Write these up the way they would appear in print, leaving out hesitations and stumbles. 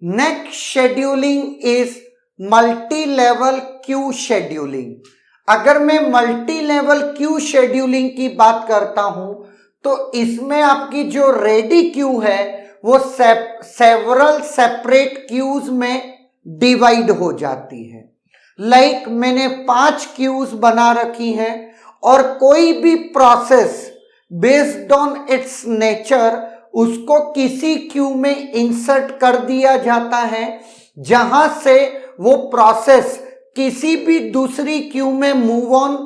Next scheduling is multi level queue scheduling. अगर मैं multi level queue scheduling की बात करता हूं तो इसमें आपकी जो रेडी क्यू है वो सेवरल सेपरेट क्यूज में डिवाइड हो जाती है। लाइक मैंने 5 क्यूज बना रखी हैं और कोई भी process based on it's nature उसको किसी क्यू में इंसर्ट कर दिया जाता है, जहां से वो प्रोसेस किसी भी दूसरी क्यू में मूव ऑन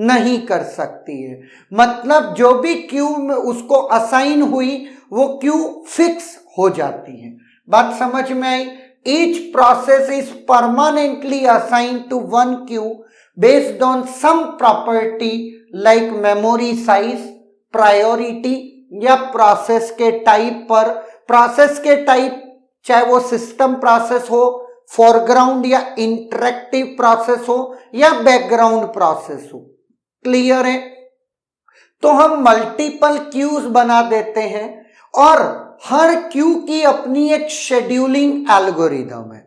नहीं कर सकती है। मतलब जो भी क्यू में उसको असाइन हुई वो क्यू फिक्स हो जाती है। बात समझ में आई? Each process is permanently assigned to one queue based on some property like memory size, priority या प्रोसेस के टाइप पर। प्रोसेस के टाइप चाहे वो सिस्टम प्रोसेस हो, फोरग्राउंड या इंटरेक्टिव प्रोसेस हो या बैकग्राउंड प्रोसेस हो। क्लियर है? तो हम मल्टीपल क्यूज बना देते हैं और हर क्यू की अपनी एक शेड्यूलिंग एल्गोरिदम है।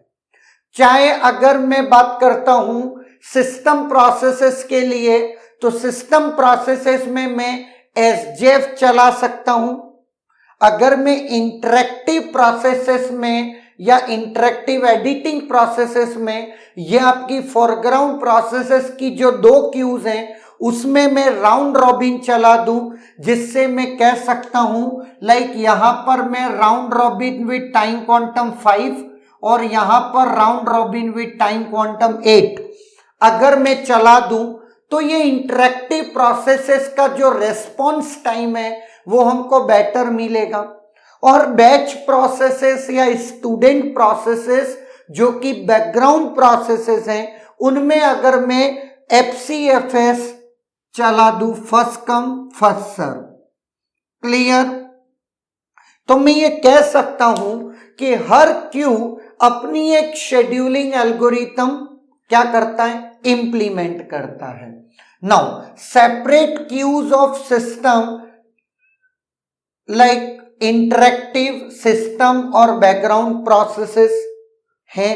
चाहे अगर मैं बात करता हूं सिस्टम प्रोसेसेस के लिए, तो सिस्टम प्रोसेसेस में मैं एसजेएफ चला सकता हूं। अगर मैं इंटरेक्टिव प्रोसेसेस में या इंटरेक्टिव एडिटिंग प्रोसेसेस में या आपकी फोरग्राउंड प्रोसेसेस की जो 2 क्यूज हैं उसमें मैं राउंड रॉबिन चला दूं, जिससे मैं कह सकता हूं लाइक यहां पर मैं round robin with time quantum 5 और यहां पर round robin with time quantum 8 अगर मैं चला दूं तो ये इंटरेक्टिव प्रोसेसेस का जो रेस्पॉन्स टाइम है वो हमको बेटर मिलेगा। और बैच प्रोसेसेस या स्टूडेंट प्रोसेसेस जो कि बैकग्राउंड प्रोसेसेस हैं उनमें अगर मैं FCFS चला दूं, first come first serve. Clear? तो मैं ये कह सकता हूं कि हर क्यू अपनी एक शेड्यूलिंग एल्गोरिथम क्या करता है? इंप्लीमेंट करता है। Now separate queues of system like interactive system और बैकग्राउंड प्रोसेसेस हैं।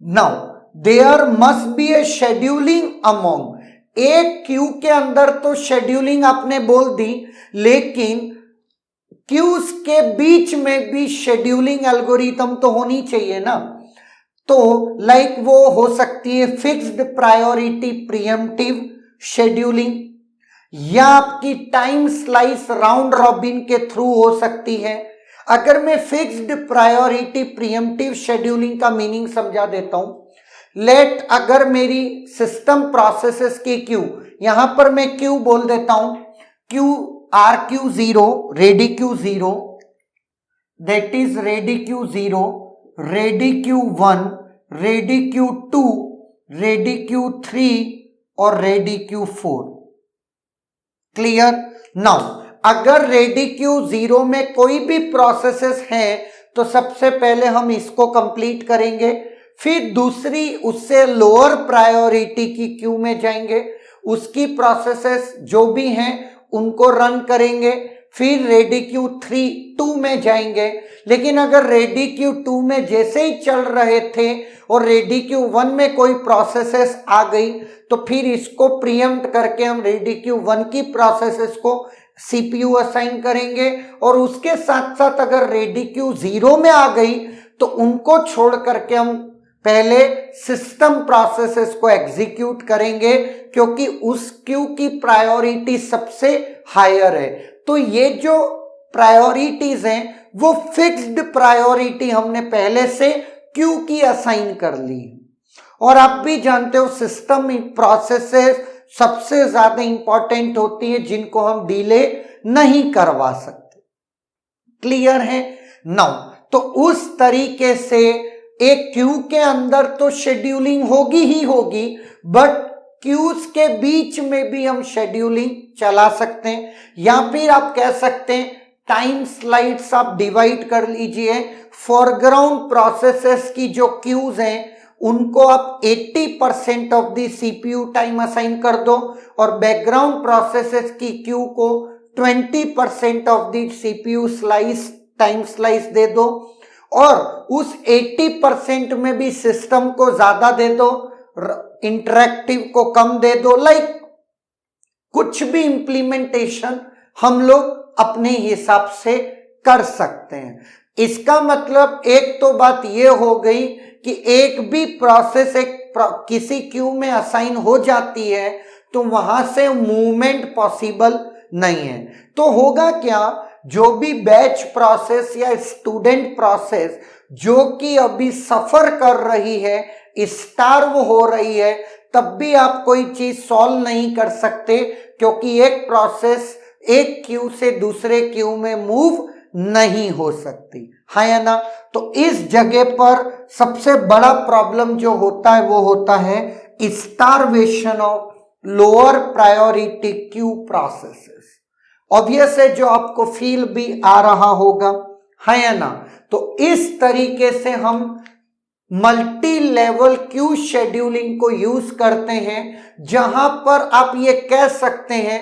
Now there must be a scheduling among. एक क्यू के अंदर तो शेड्यूलिंग आपने बोल दी, लेकिन क्यूज के बीच में भी शेड्यूलिंग एल्गोरिथम तो होनी चाहिए ना। तो लाइक वो हो सकती है फिक्स्ड प्रायोरिटी प्रीएम्प्टिव शेड्यूलिंग, या आपकी टाइम स्लाइस राउंड रॉबिन के थ्रू हो सकती है। अगर मैं फिक्स्ड प्रायोरिटी प्रीएम्प्टिव शेड्यूलिंग का मीनिंग समझा देता हूं। लेट अगर मेरी सिस्टम प्रोसेसेस की क्यू, यहां पर मैं क्यू बोल देता हूं Q RQ0, ready Q0, that is ready Q0, ready Q1, ready Q2, ready Q3 और रेडी Q4। क्लियर? नाउ अगर रेडी Q0 में कोई भी प्रोसेसेस हैं तो सबसे पहले हम इसको कंप्लीट करेंगे, फिर दूसरी उससे लोअर प्रायोरिटी की क्यू में जाएंगे, उसकी प्रोसेसेस जो भी हैं उनको रन करेंगे, फिर रेडी Q3 2 में जाएंगे। लेकिन अगर रेडी Q2 में जैसे ही चल रहे थे और रेडी Q1 में कोई प्रोसेसेस आ गई तो फिर इसको प्रीएम्प्ट करके हम रेडी Q1 की प्रोसेसेस को CPU असाइन करेंगे, और उसके साथ साथ अगर रेडी Q0 में आ गई तो उनको छोड़ करके हम पहले सिस्टम प्रोसेसेस को एग्जीक्यूट करेंगे, क्योंकि उस क्यू की प्रायोरिटी सबसे हायर है। तो ये जो प्रायोरिटीज हैं वो फिक्स्ड प्रायोरिटी हमने पहले से क्यू की असाइन कर ली। और आप भी जानते हो सिस्टम प्रोसेसेस सबसे ज्यादा इंपॉर्टेंट होती है जिनको हम डिले नहीं करवा सकते। क्लियर है? नाउ तो उस तरीके से एक क्यू के अंदर तो शेड्यूलिंग होगी ही होगी, बट क्यूज के बीच में भी हम शेड्यूलिंग चला सकते हैं, या फिर आप कह सकते हैं टाइम स्लाइड्स आप डिवाइड कर लीजिए। फोरग्राउंड प्रोसेसेस की जो क्यूज हैं उनको आप 80% of the CPU time assign कर दो और बैकग्राउंड प्रोसेसेस की क्यू को 20% of the CPU slice time slice दे दो। और उस 80% में भी सिस्टम को ज्यादा दे दो, इंटरेक्टिव को कम दे दो, लाइक कुछ भी इंप्लीमेंटेशन हम लोग अपने हिसाब से कर सकते हैं। इसका मतलब एक तो बात ये हो गई कि एक भी प्रोसेस किसी क्यू में असाइन हो जाती है तो वहां से मूवमेंट पॉसिबल नहीं है। तो होगा क्या, जो भी बैच प्रोसेस या स्टूडेंट प्रोसेस जो कि अभी सफर कर रही है, स्टार्व हो रही है, तब भी आप कोई चीज सॉल्व नहीं कर सकते, क्योंकि एक प्रोसेस एक क्यू से दूसरे क्यू में मूव नहीं हो सकती है या ना। तो इस जगह पर सबसे बड़ा प्रॉब्लम जो होता है वो होता है starvation of lower priority queue processes. Obvious है, जो आपको फील भी आ रहा होगा, है या ना। तो इस तरीके से हम मल्टी लेवल क्यू शेड्यूलिंग को यूज करते हैं, जहां पर आप ये कह सकते हैं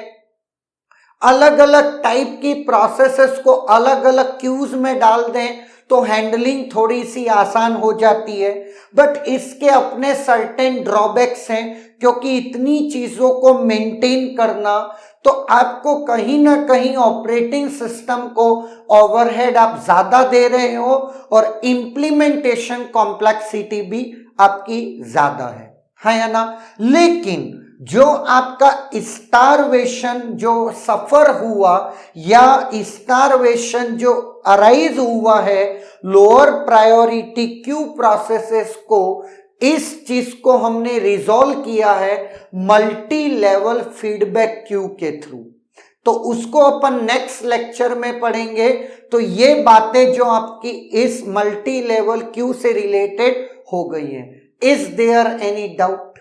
अलग अलग टाइप की प्रोसेसेस को अलग अलग क्यूज में डाल दें तो हैंडलिंग थोड़ी सी आसान हो जाती है। बट इसके अपने सर्टेन ड्रॉबैक्स हैं, क्योंकि इतनी चीजों को मेंटेन करना तो आपको कहीं ना कहीं ऑपरेटिंग सिस्टम को ओवरहेड आप ज्यादा दे रहे हो और इम्प्लीमेंटेशन कॉम्प्लेक्सिटी भी आपकी ज्यादा है या ना। लेकिन जो आपका स्टारवेशन जो सफर हुआ या स्टारवेशन जो अराइज हुआ है लोअर प्रायोरिटी क्यू प्रोसेसेस को, इस चीज को हमने रिजॉल्व किया है मल्टी लेवल फीडबैक क्यू के थ्रू। तो उसको अपन नेक्स्ट लेक्चर में पढ़ेंगे। तो ये बातें जो आपकी इस मल्टी लेवल क्यू से रिलेटेड हो गई हैं। Is there any doubt?